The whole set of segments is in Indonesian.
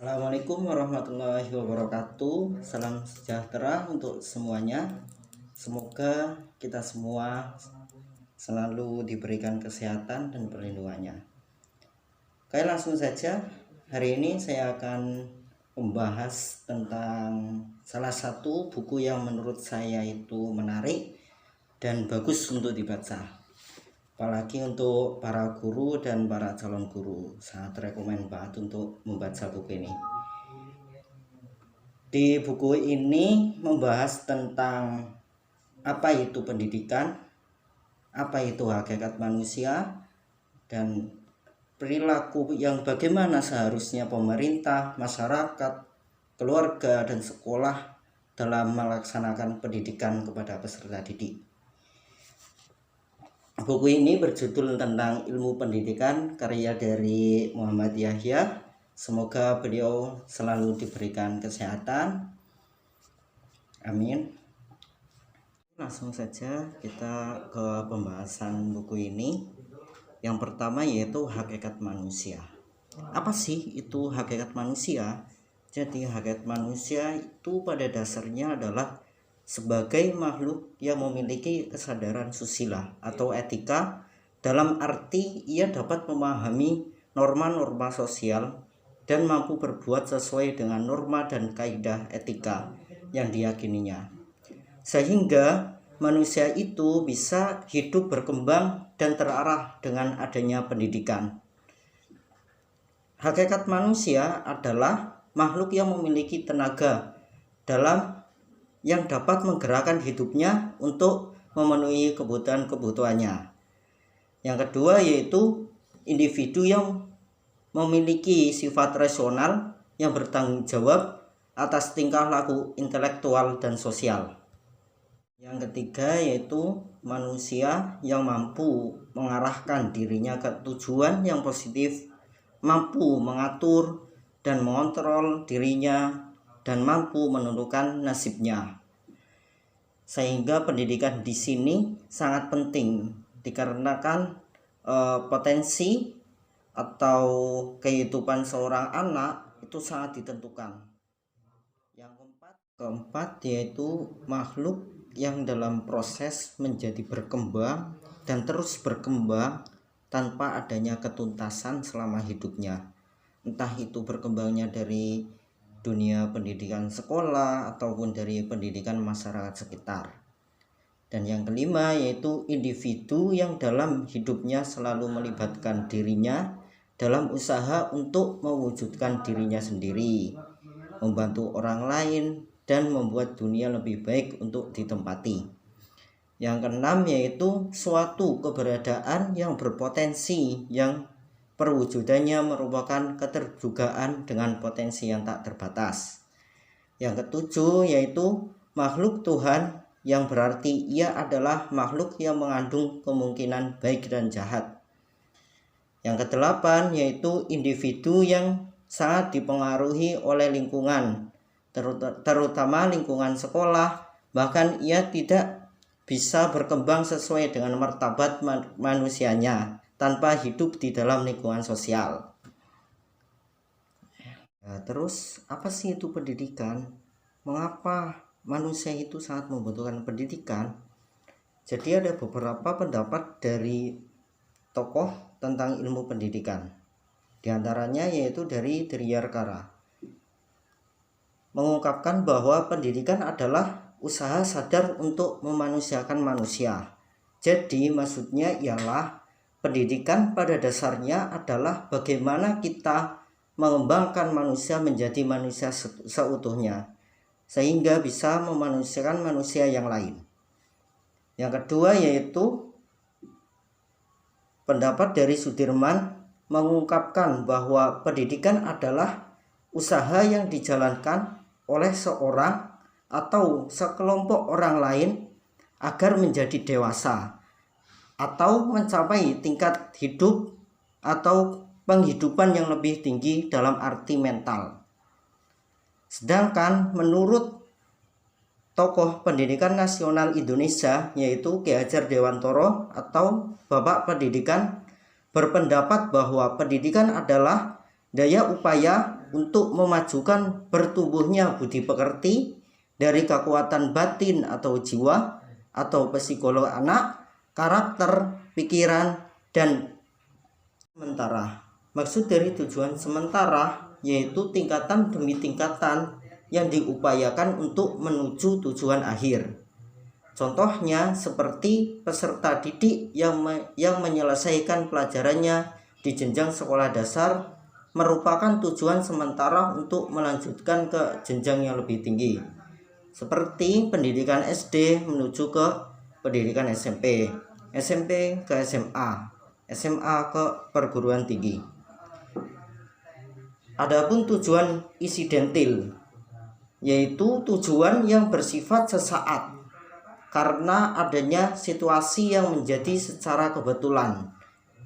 Assalamualaikum warahmatullahi wabarakatuh. Salam sejahtera untuk semuanya. Semoga kita semua selalu diberikan kesehatan dan perlindungannya. Oke, langsung saja. Hari ini saya akan membahas tentang salah satu buku yang menurut saya itu menarik dan bagus untuk dibaca. Apalagi untuk para guru dan para calon guru, sangat rekomen banget untuk membaca buku ini. Di buku ini membahas tentang apa itu pendidikan, apa itu hakikat manusia, dan perilaku yang bagaimana seharusnya pemerintah, masyarakat, keluarga, dan sekolah dalam melaksanakan pendidikan kepada peserta didik. Buku ini berjudul tentang ilmu pendidikan, karya dari Muhammad Yahya. Semoga beliau selalu diberikan kesehatan. Amin. Langsung saja kita ke pembahasan buku ini. Yang pertama yaitu hakikat manusia. Apa sih itu hakikat manusia? Jadi hakikat manusia itu pada dasarnya adalah sebagai makhluk yang memiliki kesadaran susila atau etika, dalam arti ia dapat memahami norma-norma sosial dan mampu berbuat sesuai dengan norma dan kaidah etika yang diyakininya, sehingga manusia itu bisa hidup berkembang dan terarah dengan adanya pendidikan. Hakikat manusia adalah makhluk yang memiliki tenaga yang dapat menggerakkan hidupnya untuk memenuhi kebutuhan-kebutuhannya. Yang kedua yaitu individu yang memiliki sifat rasional yang bertanggung jawab atas tingkah laku intelektual dan sosial. Yang ketiga yaitu manusia yang mampu mengarahkan dirinya ke tujuan yang positif, mampu mengatur dan mengontrol dirinya, dan mampu menentukan nasibnya. Sehingga pendidikan di sini sangat penting dikarenakan potensi atau kehidupan seorang anak itu sangat ditentukan. Yang keempat yaitu makhluk yang dalam proses menjadi berkembang dan terus berkembang tanpa adanya ketuntasan selama hidupnya. Entah itu berkembangnya dari dunia pendidikan sekolah ataupun dari pendidikan masyarakat sekitar. Dan yang kelima yaitu individu yang dalam hidupnya selalu melibatkan dirinya dalam usaha untuk mewujudkan dirinya sendiri, membantu orang lain, dan membuat dunia lebih baik untuk ditempati. Yang keenam yaitu suatu keberadaan yang berpotensi yang perwujudannya merupakan keterbukaan dengan potensi yang tak terbatas. Yang ketujuh yaitu makhluk Tuhan, yang berarti ia adalah makhluk yang mengandung kemungkinan baik dan jahat. Yang kedelapan yaitu individu yang sangat dipengaruhi oleh lingkungan, terutama lingkungan sekolah, bahkan ia tidak bisa berkembang sesuai dengan martabat manusianya tanpa hidup di dalam lingkungan sosial. Nah, terus apa sih itu pendidikan? Mengapa manusia itu sangat membutuhkan pendidikan? Jadi ada beberapa pendapat dari tokoh tentang ilmu pendidikan. Di antaranya yaitu dari Driyarkara, mengungkapkan bahwa pendidikan adalah usaha sadar untuk memanusiakan manusia. Jadi maksudnya ialah pendidikan pada dasarnya adalah bagaimana kita mengembangkan manusia menjadi manusia seutuhnya, sehingga bisa memanusiakan manusia yang lain. Yang kedua yaitu pendapat dari Sudirman, mengungkapkan bahwa pendidikan adalah usaha yang dijalankan oleh seorang atau sekelompok orang lain agar menjadi dewasa atau mencapai tingkat hidup atau penghidupan yang lebih tinggi dalam arti mental. Sedangkan menurut tokoh pendidikan nasional Indonesia yaitu Ki Hajar Dewantoro atau Bapak Pendidikan, berpendapat bahwa pendidikan adalah daya upaya untuk memajukan bertumbuhnya budi pekerti dari kekuatan batin atau jiwa atau psikolog anak, karakter, pikiran, dan sementara. Maksud dari tujuan sementara yaitu tingkatan demi tingkatan yang diupayakan untuk menuju tujuan akhir. Contohnya seperti peserta didik yang menyelesaikan pelajarannya di jenjang sekolah dasar merupakan tujuan sementara untuk melanjutkan ke jenjang yang lebih tinggi. Seperti pendidikan SD menuju ke pendidikan SMP, SMP ke SMA, SMA ke perguruan tinggi. Adapun tujuan insidentil yaitu tujuan yang bersifat sesaat karena adanya situasi yang menjadi secara kebetulan.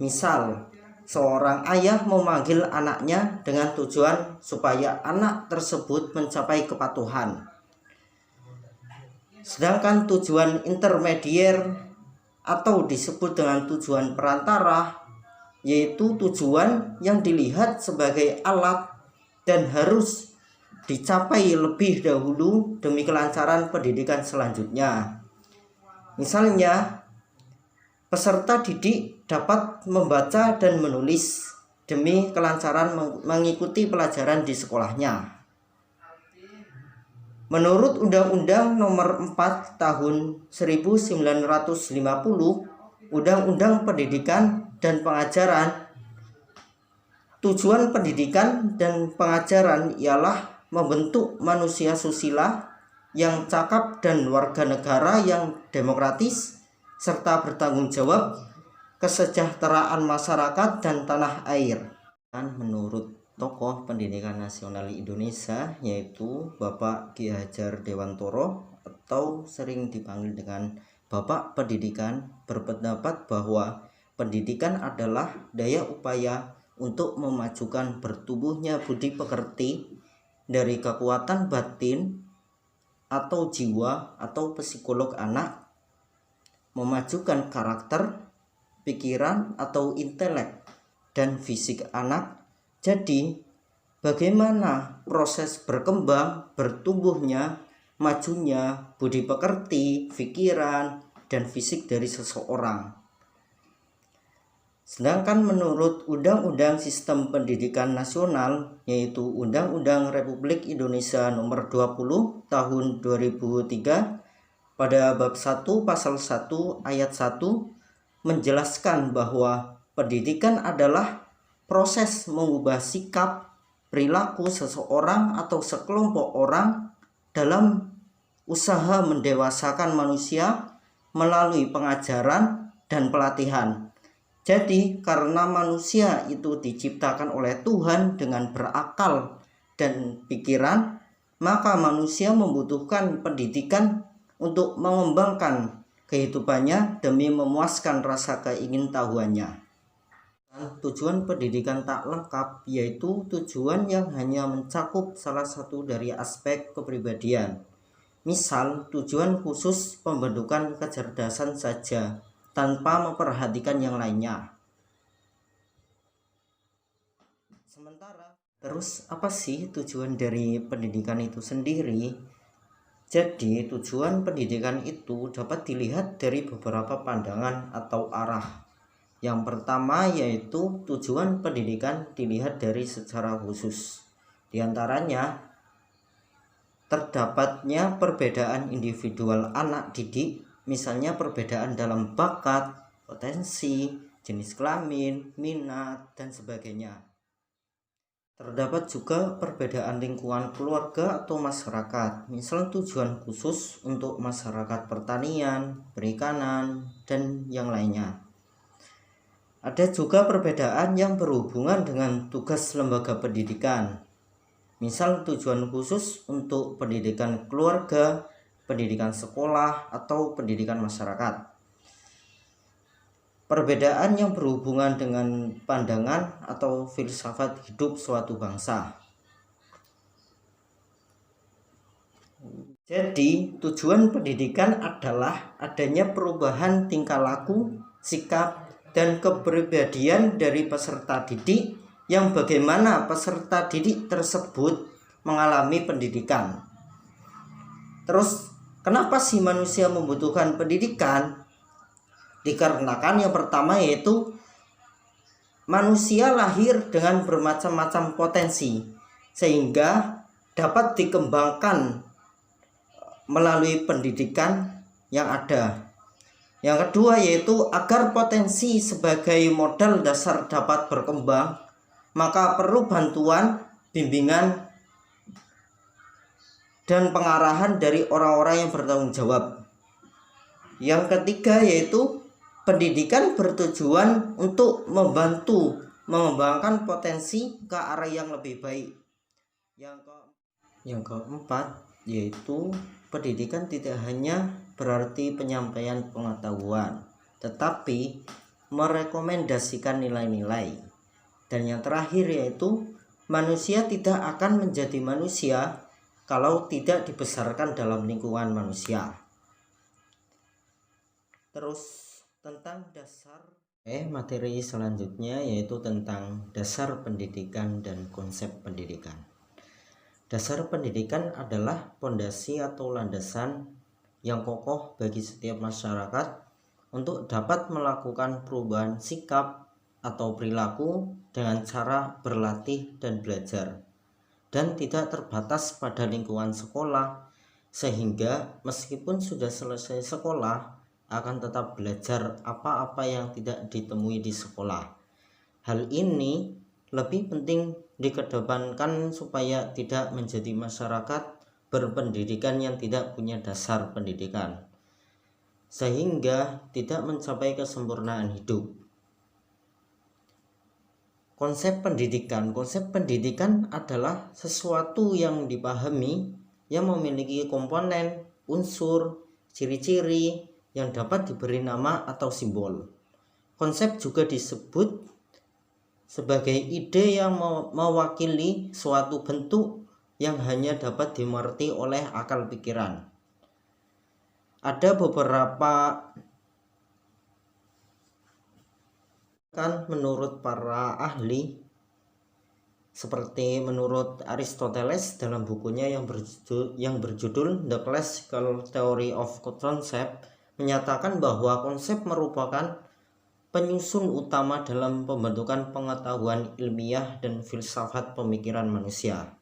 Misal, seorang ayah memanggil anaknya dengan tujuan supaya anak tersebut mencapai kepatuhan. Sedangkan tujuan intermedier atau disebut dengan tujuan perantara yaitu tujuan yang dilihat sebagai alat dan harus dicapai lebih dahulu demi kelancaran pendidikan selanjutnya. Misalnya, peserta didik dapat membaca dan menulis demi kelancaran mengikuti pelajaran di sekolahnya. Menurut Undang-Undang Nomor 4 Tahun 1950, Undang-Undang Pendidikan dan Pengajaran, tujuan pendidikan dan pengajaran ialah membentuk manusia susila yang cakap dan warga negara yang demokratis serta bertanggung jawab kesejahteraan masyarakat dan tanah air. Dan menurut tokoh pendidikan nasional Indonesia yaitu Bapak Ki Hajar Dewantoro atau sering dipanggil dengan Bapak Pendidikan, berpendapat bahwa pendidikan adalah daya upaya untuk memajukan bertumbuhnya budi pekerti dari kekuatan batin atau jiwa atau psikolog anak, memajukan karakter, pikiran atau intelek dan fisik anak. Jadi, bagaimana proses berkembang, bertumbuhnya, majunya budi pekerti, pikiran, dan fisik dari seseorang. Sedangkan menurut Undang-Undang Sistem Pendidikan Nasional yaitu Undang-Undang Republik Indonesia Nomor 20 Tahun 2003 pada bab 1 pasal 1 ayat 1 menjelaskan bahwa pendidikan adalah proses mengubah sikap, perilaku seseorang atau sekelompok orang dalam usaha mendewasakan manusia melalui pengajaran dan pelatihan. Jadi karena manusia itu diciptakan oleh Tuhan dengan berakal dan pikiran, maka manusia membutuhkan pendidikan untuk mengembangkan kehidupannya demi memuaskan rasa keingintahuannya. Tujuan pendidikan tak lengkap yaitu tujuan yang hanya mencakup salah satu dari aspek kepribadian. Misal, tujuan khusus pembentukan kecerdasan saja tanpa memperhatikan yang lainnya. Sementara, terus apa sih tujuan dari pendidikan itu sendiri? Jadi, tujuan pendidikan itu dapat dilihat dari beberapa pandangan atau arah. Yang pertama yaitu tujuan pendidikan dilihat dari secara khusus. Di antaranya, terdapatnya perbedaan individual anak didik, misalnya perbedaan dalam bakat, potensi, jenis kelamin, minat, dan sebagainya. Terdapat juga perbedaan lingkungan keluarga atau masyarakat, misal tujuan khusus untuk masyarakat pertanian, perikanan, dan yang lainnya. Ada juga perbedaan yang berhubungan dengan tugas lembaga pendidikan, misal tujuan khusus untuk pendidikan keluarga, pendidikan sekolah, atau pendidikan masyarakat. Perbedaan yang berhubungan dengan pandangan atau filsafat hidup suatu bangsa. Jadi, tujuan pendidikan adalah adanya perubahan tingkah laku, sikap, dan kepribadian dari peserta didik yang bagaimana peserta didik tersebut mengalami pendidikan. Terus kenapa sih manusia membutuhkan pendidikan? Dikarenakan yang pertama yaitu manusia lahir dengan bermacam-macam potensi sehingga dapat dikembangkan melalui pendidikan yang ada. Yang kedua yaitu agar potensi sebagai modal dasar dapat berkembang, maka perlu bantuan, bimbingan, dan pengarahan dari orang-orang yang bertanggung jawab. Yang ketiga yaitu pendidikan bertujuan untuk membantu mengembangkan potensi ke arah yang lebih baik. Yang keempat yaitu pendidikan tidak hanya berarti penyampaian pengetahuan, tetapi merekomendasikan nilai-nilai. Dan yang terakhir yaitu manusia tidak akan menjadi manusia kalau tidak dibesarkan dalam lingkungan manusia. Terus tentang materi selanjutnya yaitu tentang dasar pendidikan dan konsep pendidikan. Dasar pendidikan adalah pondasi atau landasan yang kokoh bagi setiap masyarakat untuk dapat melakukan perubahan sikap atau perilaku dengan cara berlatih dan belajar, dan tidak terbatas pada lingkungan sekolah, sehingga meskipun sudah selesai sekolah akan tetap belajar apa-apa yang tidak ditemui di sekolah. Hal ini lebih penting dikedepankan supaya tidak menjadi masyarakat berpendidikan yang tidak punya dasar pendidikan, sehingga tidak mencapai kesempurnaan hidup. Konsep pendidikan adalah sesuatu yang dipahami yang memiliki komponen, unsur, ciri-ciri yang dapat diberi nama atau simbol. Konsep juga disebut sebagai ide yang mewakili suatu bentuk yang hanya dapat dimengerti oleh akal pikiran. Ada beberapa menurut para ahli, seperti menurut Aristoteles dalam bukunya yang berjudul The Classical Theory of Concept, menyatakan bahwa konsep merupakan penyusun utama dalam pembentukan pengetahuan ilmiah dan filsafat pemikiran manusia.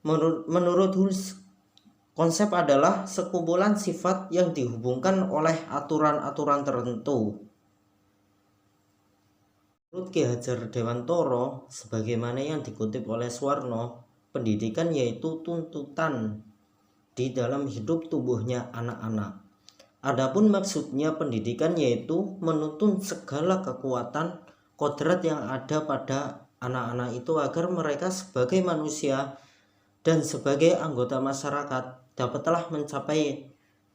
Menurut Hulse, konsep adalah sekumpulan sifat yang dihubungkan oleh aturan-aturan tertentu. Menurut Ki Hajar Dewantara, sebagaimana yang dikutip oleh Suwarno, pendidikan yaitu tuntutan di dalam hidup tumbuhnya anak-anak. Adapun maksudnya pendidikan yaitu menuntun segala kekuatan kodrat yang ada pada anak-anak itu agar mereka sebagai manusia dan sebagai anggota masyarakat dapatlah mencapai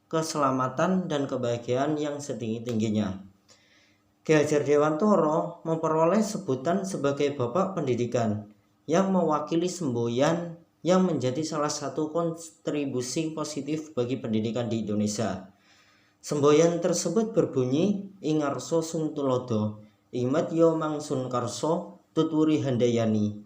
keselamatan dan kebahagiaan yang setinggi-tingginya. Ki Hajar Dewantara memperoleh sebutan sebagai Bapak Pendidikan yang mewakili semboyan yang menjadi salah satu kontribusi positif bagi pendidikan di Indonesia. Semboyan tersebut berbunyi Ingarso Sung Tulodo, Imadyo Mangsun Karso, Tuturi Handayani.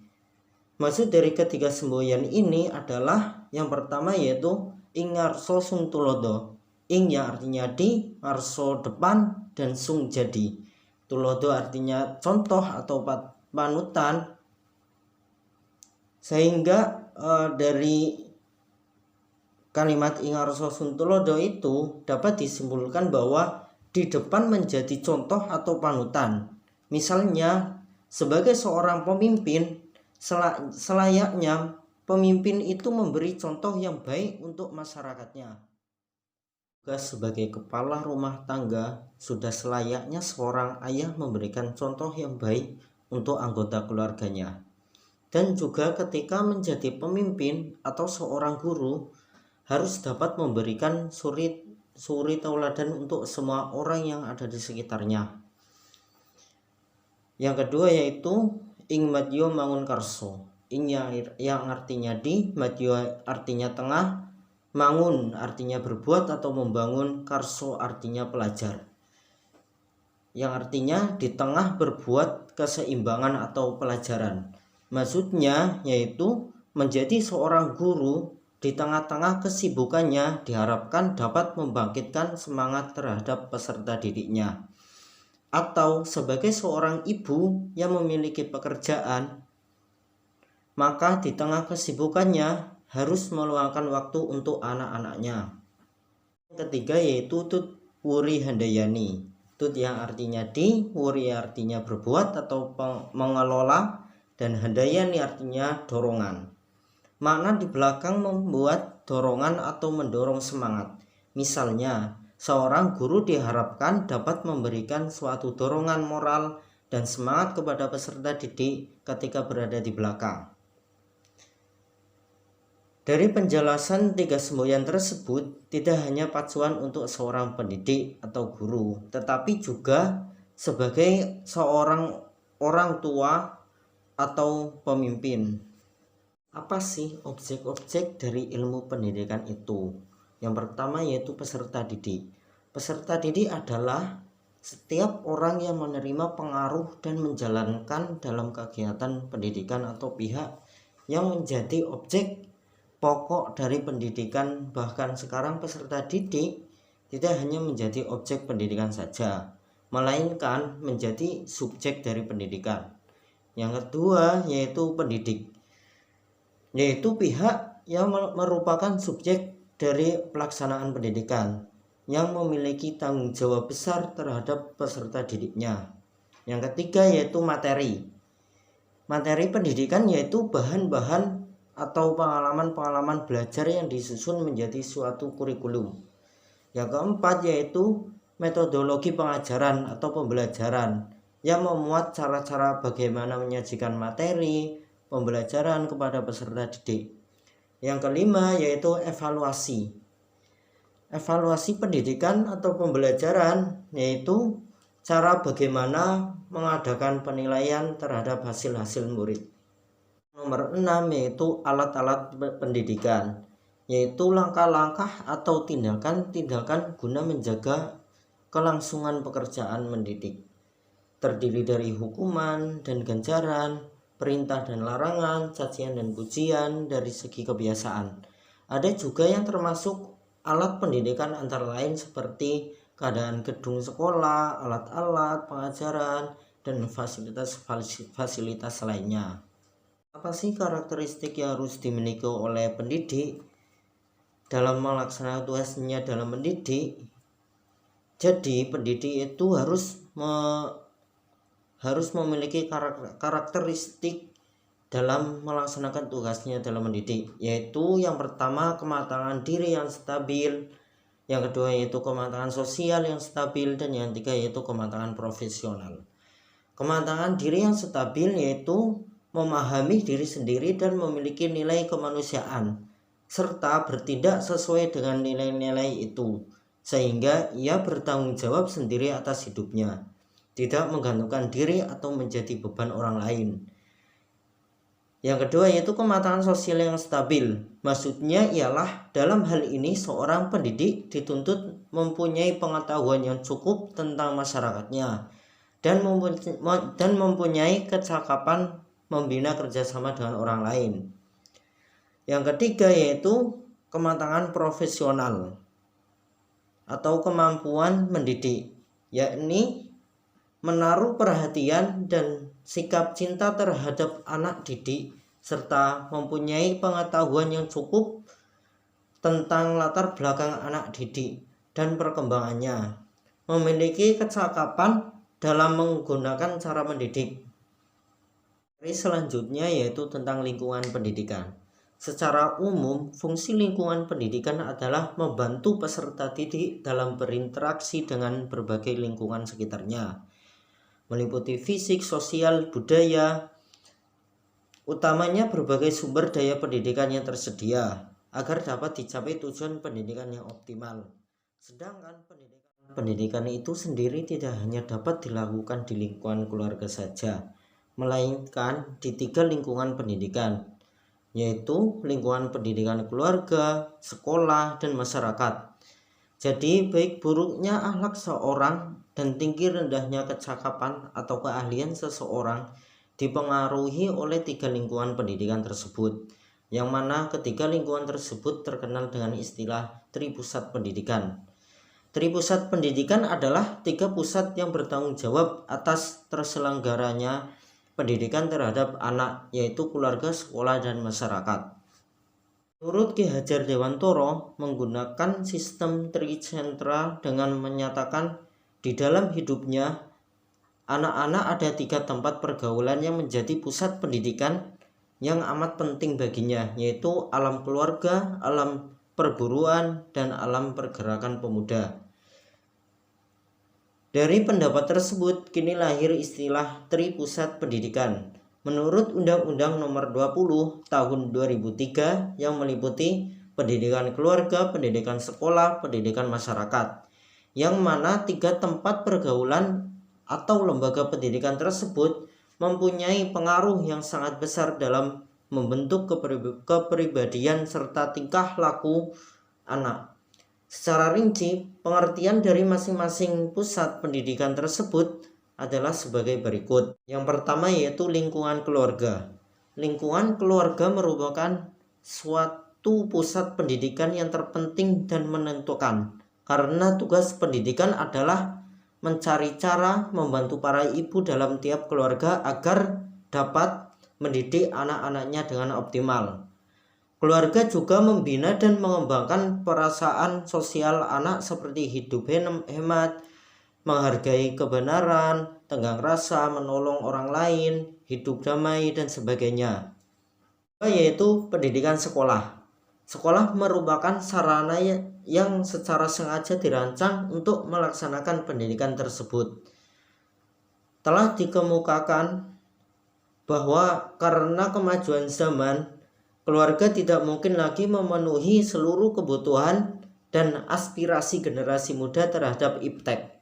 Maksud dari ketiga semboyan ini adalah yang pertama yaitu Ingarso Sung Tulodo. Ing yang artinya di, Arso depan, dan Sung jadi. Tulodo artinya contoh atau panutan. Sehingga dari kalimat Ingarso Sung Tulodo itu dapat disimpulkan bahwa di depan menjadi contoh atau panutan. Misalnya sebagai seorang pemimpin, selayaknya pemimpin itu memberi contoh yang baik untuk masyarakatnya. Juga sebagai kepala rumah tangga, sudah selayaknya seorang ayah memberikan contoh yang baik untuk anggota keluarganya. Dan juga ketika menjadi pemimpin atau seorang guru, harus dapat memberikan suri tauladan untuk semua orang yang ada di sekitarnya. Yang kedua yaitu Ing Madyo Mangun Karso. Ing yang artinya di, Madyo artinya tengah, Mangun artinya berbuat atau membangun, Karso artinya pelajar. yang artinya di tengah berbuat keseimbangan atau pelajaran. Maksudnya yaitu menjadi seorang guru di tengah-tengah kesibukannya diharapkan dapat membangkitkan semangat terhadap peserta didiknya. Atau sebagai seorang ibu yang memiliki pekerjaan, maka di tengah kesibukannya harus meluangkan waktu untuk anak-anaknya. Yang ketiga yaitu Tut Wuri Handayani. Tut yang artinya di, Wuri artinya berbuat atau mengelola, dan Handayani artinya dorongan. Makna di belakang membuat dorongan atau mendorong semangat. Misalnya, seorang guru diharapkan dapat memberikan suatu dorongan moral dan semangat kepada peserta didik ketika berada di belakang. Dari penjelasan 3 semboyan tersebut, tidak hanya pacuan untuk seorang pendidik atau guru, tetapi juga sebagai seorang orang tua atau pemimpin. Apa sih objek-objek dari ilmu pendidikan itu? Yang pertama yaitu peserta didik. Peserta didik adalah setiap orang yang menerima pengaruh dan menjalankan dalam kegiatan pendidikan atau pihak yang menjadi objek pokok dari pendidikan. Bahkan sekarang peserta didik tidak hanya menjadi objek pendidikan saja, melainkan menjadi subjek dari pendidikan. Yang kedua yaitu pendidik, yaitu pihak yang merupakan subjek dari pelaksanaan pendidikan yang memiliki tanggung jawab besar terhadap peserta didiknya. Yang ketiga yaitu materi. Materi pendidikan yaitu bahan-bahan atau pengalaman-pengalaman belajar yang disusun menjadi suatu kurikulum. Yang keempat yaitu metodologi pengajaran atau pembelajaran yang memuat cara-cara bagaimana menyajikan materi pembelajaran kepada peserta didik. Yang kelima yaitu evaluasi. Evaluasi pendidikan atau pembelajaran yaitu cara bagaimana mengadakan penilaian terhadap hasil-hasil murid. Nomor 6 yaitu alat-alat pendidikan, yaitu langkah-langkah atau tindakan-tindakan guna menjaga kelangsungan pekerjaan mendidik. Terdiri dari hukuman dan ganjaran, perintah dan larangan, cacian dan pujian dari segi kebiasaan. Ada juga yang termasuk alat pendidikan antara lain seperti keadaan gedung sekolah, alat-alat pengajaran, dan fasilitas lainnya. Apa sih karakteristik yang harus dimiliki oleh pendidik dalam melaksanakan tugasnya dalam mendidik? Jadi pendidik itu harus memiliki karakteristik dalam melaksanakan tugasnya dalam mendidik, yaitu yang pertama kematangan diri yang stabil, yang kedua yaitu kematangan sosial yang stabil, dan yang ketiga yaitu kematangan profesional. Kematangan diri yang stabil yaitu memahami diri sendiri dan memiliki nilai kemanusiaan serta bertindak sesuai dengan nilai-nilai itu, sehingga ia bertanggung jawab sendiri atas hidupnya, tidak menggantungkan diri atau menjadi beban orang lain. Yang kedua yaitu kematangan sosial yang stabil. Maksudnya ialah dalam hal ini seorang pendidik dituntut mempunyai pengetahuan yang cukup tentang masyarakatnya dan mempunyai kecakapan membina kerjasama dengan orang lain. Yang ketiga yaitu kematangan profesional atau kemampuan mendidik, yakni menaruh perhatian dan sikap cinta terhadap anak didik serta mempunyai pengetahuan yang cukup tentang latar belakang anak didik dan perkembangannya, memiliki kecakapan dalam menggunakan cara mendidik. Selanjutnya yaitu tentang lingkungan pendidikan. Secara umum, fungsi lingkungan pendidikan adalah membantu peserta didik dalam berinteraksi dengan berbagai lingkungan sekitarnya, meliputi fisik, sosial, budaya, utamanya berbagai sumber daya pendidikan yang tersedia agar dapat dicapai tujuan pendidikan yang optimal. Sedangkan pendidikan itu sendiri tidak hanya dapat dilakukan di lingkungan keluarga saja, melainkan di 3 lingkungan pendidikan, yaitu lingkungan pendidikan keluarga, sekolah, dan masyarakat. Jadi baik buruknya akhlak seorang dan tinggi rendahnya kecakapan atau keahlian seseorang dipengaruhi oleh 3 lingkungan pendidikan tersebut, yang mana ketiga lingkungan tersebut terkenal dengan istilah tripusat pendidikan. Tripusat pendidikan adalah 3 pusat yang bertanggung jawab atas terselenggaranya pendidikan terhadap anak, yaitu keluarga, sekolah, dan masyarakat. Menurut Ki Hajar Dewantoro, menggunakan sistem tricentra dengan menyatakan di dalam hidupnya anak-anak ada 3 tempat pergaulan yang menjadi pusat pendidikan yang amat penting baginya, yaitu alam keluarga, alam perguruan, dan alam pergerakan pemuda. Dari pendapat tersebut, kini lahir istilah tripusat pendidikan. Menurut Undang-Undang Nomor 20 Tahun 2003 yang meliputi pendidikan keluarga, pendidikan sekolah, pendidikan masyarakat, yang mana 3 tempat pergaulan atau lembaga pendidikan tersebut mempunyai pengaruh yang sangat besar dalam membentuk kepribadian serta tingkah laku anak. Secara rinci, pengertian dari masing-masing pusat pendidikan tersebut adalah sebagai berikut. Yang pertama yaitu lingkungan keluarga. Lingkungan keluarga merupakan suatu pusat pendidikan yang terpenting dan menentukan, karena tugas pendidikan adalah mencari cara membantu para ibu dalam tiap keluarga agar dapat mendidik anak-anaknya dengan optimal. Keluarga juga membina dan mengembangkan perasaan sosial anak seperti hidup hemat, menghargai kebenaran, tenggang rasa, menolong orang lain, hidup damai, dan sebagainya. Yaitu pendidikan sekolah. Sekolah merupakan sarana yang secara sengaja dirancang untuk melaksanakan pendidikan tersebut. Telah dikemukakan bahwa karena kemajuan zaman, keluarga tidak mungkin lagi memenuhi seluruh kebutuhan dan aspirasi generasi muda terhadap iptek.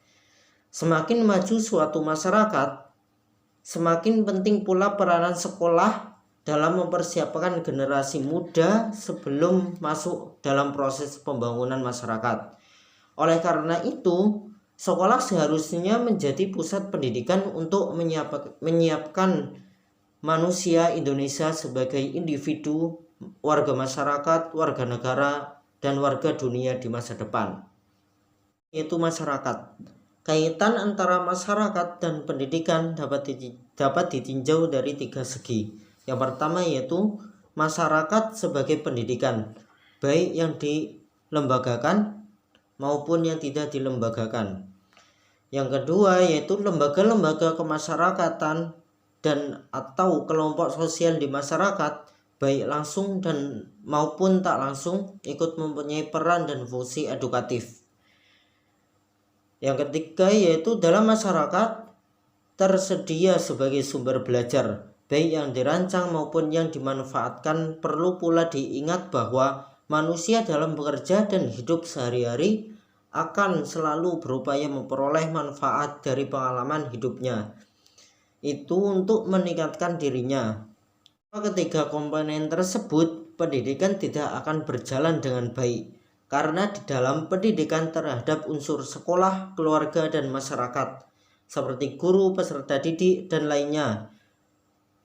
Semakin maju suatu masyarakat, semakin penting pula peranan sekolah dalam mempersiapkan generasi muda sebelum masuk dalam proses pembangunan masyarakat. Oleh karena itu, sekolah seharusnya menjadi pusat pendidikan untuk menyiapkan manusia Indonesia sebagai individu, warga masyarakat, warga negara, dan warga dunia di masa depan. Yaitu masyarakat. Kaitan antara masyarakat dan pendidikan dapat ditinjau dari 3 segi. Yang pertama yaitu masyarakat sebagai pendidikan, baik yang dilembagakan maupun yang tidak dilembagakan. Yang kedua yaitu lembaga-lembaga kemasyarakatan dan atau kelompok sosial di masyarakat, baik langsung dan maupun tak langsung, ikut mempunyai peran dan fungsi edukatif. Yang ketiga yaitu dalam masyarakat tersedia sebagai sumber belajar, baik yang dirancang maupun yang dimanfaatkan. Perlu pula diingat bahwa manusia dalam bekerja dan hidup sehari-hari akan selalu berupaya memperoleh manfaat dari pengalaman hidupnya, itu untuk meningkatkan dirinya. Ketiga komponen tersebut, pendidikan tidak akan berjalan dengan baik, karena di dalam pendidikan terhadap unsur sekolah, keluarga, dan masyarakat, seperti guru, peserta didik, dan lainnya.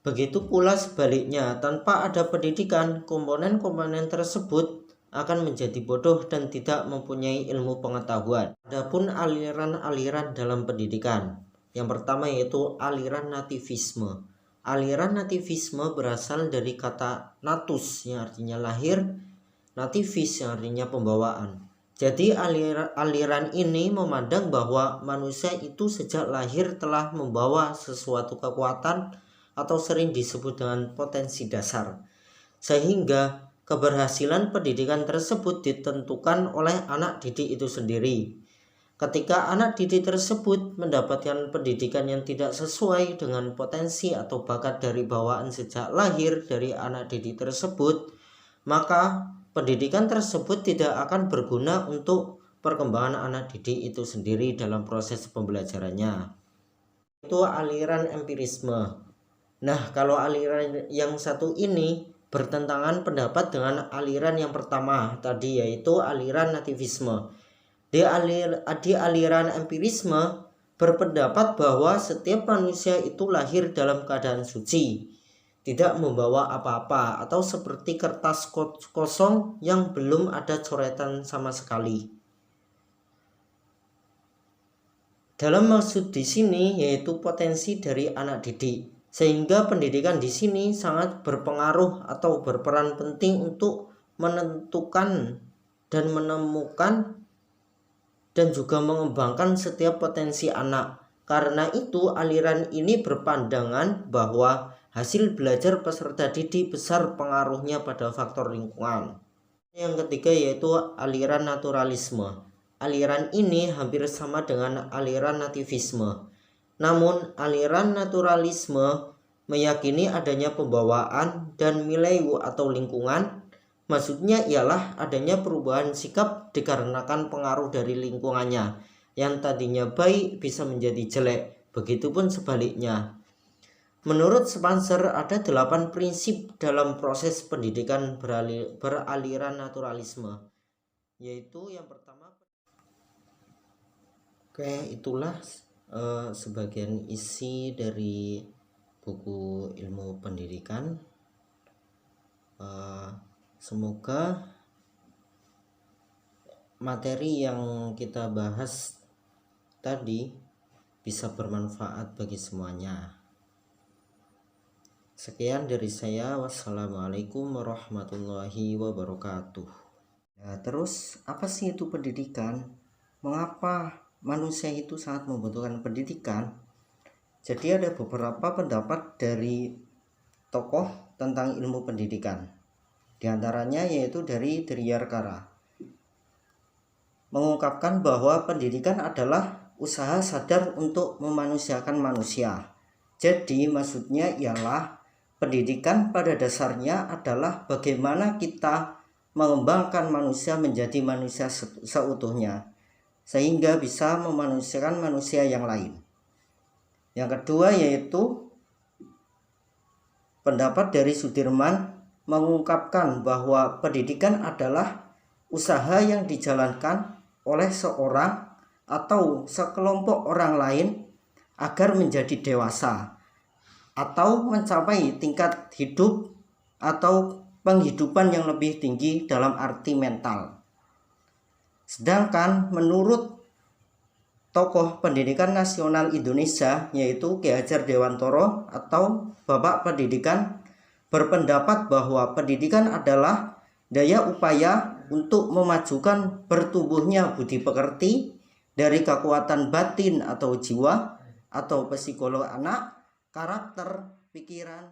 Begitu pula sebaliknya, tanpa ada pendidikan, komponen-komponen tersebut akan menjadi bodoh dan tidak mempunyai ilmu pengetahuan. Adapun aliran-aliran dalam pendidikan, yang pertama yaitu aliran nativisme. Aliran nativisme berasal dari kata natus yang artinya lahir, nativis yang artinya pembawaan. Jadi aliran ini memandang bahwa manusia itu sejak lahir telah membawa sesuatu kekuatan atau sering disebut dengan potensi dasar, sehingga keberhasilan pendidikan tersebut ditentukan oleh anak didik itu sendiri. Ketika anak didik tersebut mendapatkan pendidikan yang tidak sesuai dengan potensi atau bakat dari bawaan sejak lahir dari anak didik tersebut, maka pendidikan tersebut tidak akan berguna untuk perkembangan anak didik itu sendiri dalam proses pembelajarannya. Itu aliran empirisme. Nah, kalau aliran yang satu ini bertentangan pendapat dengan aliran yang pertama tadi, yaitu aliran nativisme. Di aliran empirisme berpendapat bahwa setiap manusia itu lahir dalam keadaan suci, tidak membawa apa-apa, atau seperti kertas kosong yang belum ada coretan sama sekali. Dalam maksud di sini yaitu potensi dari anak didik, sehingga pendidikan di sini sangat berpengaruh atau berperan penting untuk menentukan dan menemukan dan juga mengembangkan setiap potensi anak. Karena itu aliran ini berpandangan bahwa hasil belajar peserta didik besar pengaruhnya pada faktor lingkungan. Yang ketiga yaitu aliran naturalisme. Aliran ini hampir sama dengan aliran nativisme. Namun aliran naturalisme meyakini adanya pembawaan dan milieu atau lingkungan. Maksudnya ialah adanya perubahan sikap dikarenakan pengaruh dari lingkungannya. Yang tadinya baik bisa menjadi jelek, begitupun sebaliknya. Menurut Spencer ada 8 prinsip dalam proses pendidikan beraliran naturalisme. Yaitu yang pertama, itulah sebagian isi dari buku ilmu pendidikan. Semoga materi yang kita bahas tadi bisa bermanfaat bagi semuanya. Sekian dari saya. Wassalamualaikum warahmatullahi wabarakatuh. Nah, terus apa sih itu pendidikan? Mengapa manusia itu sangat membutuhkan pendidikan? Jadi ada beberapa pendapat dari tokoh tentang ilmu pendidikan. Di antaranya yaitu dari Dryarkara, mengungkapkan bahwa pendidikan adalah usaha sadar untuk memanusiakan manusia. Jadi maksudnya ialah pendidikan pada dasarnya adalah bagaimana kita mengembangkan manusia menjadi manusia seutuhnya, sehingga bisa memanusiakan manusia yang lain. Yang kedua yaitu pendapat dari Sudirman, mengungkapkan bahwa pendidikan adalah usaha yang dijalankan oleh seorang atau sekelompok orang lain agar menjadi dewasa atau mencapai tingkat hidup atau penghidupan yang lebih tinggi dalam arti mental. Sedangkan menurut tokoh pendidikan nasional Indonesia yaitu Ki Hajar Dewantoro atau Bapak Pendidikan, berpendapat bahwa pendidikan adalah daya upaya untuk memajukan bertumbuhnya budi pekerti dari kekuatan batin atau jiwa atau psikolog anak, karakter, pikiran,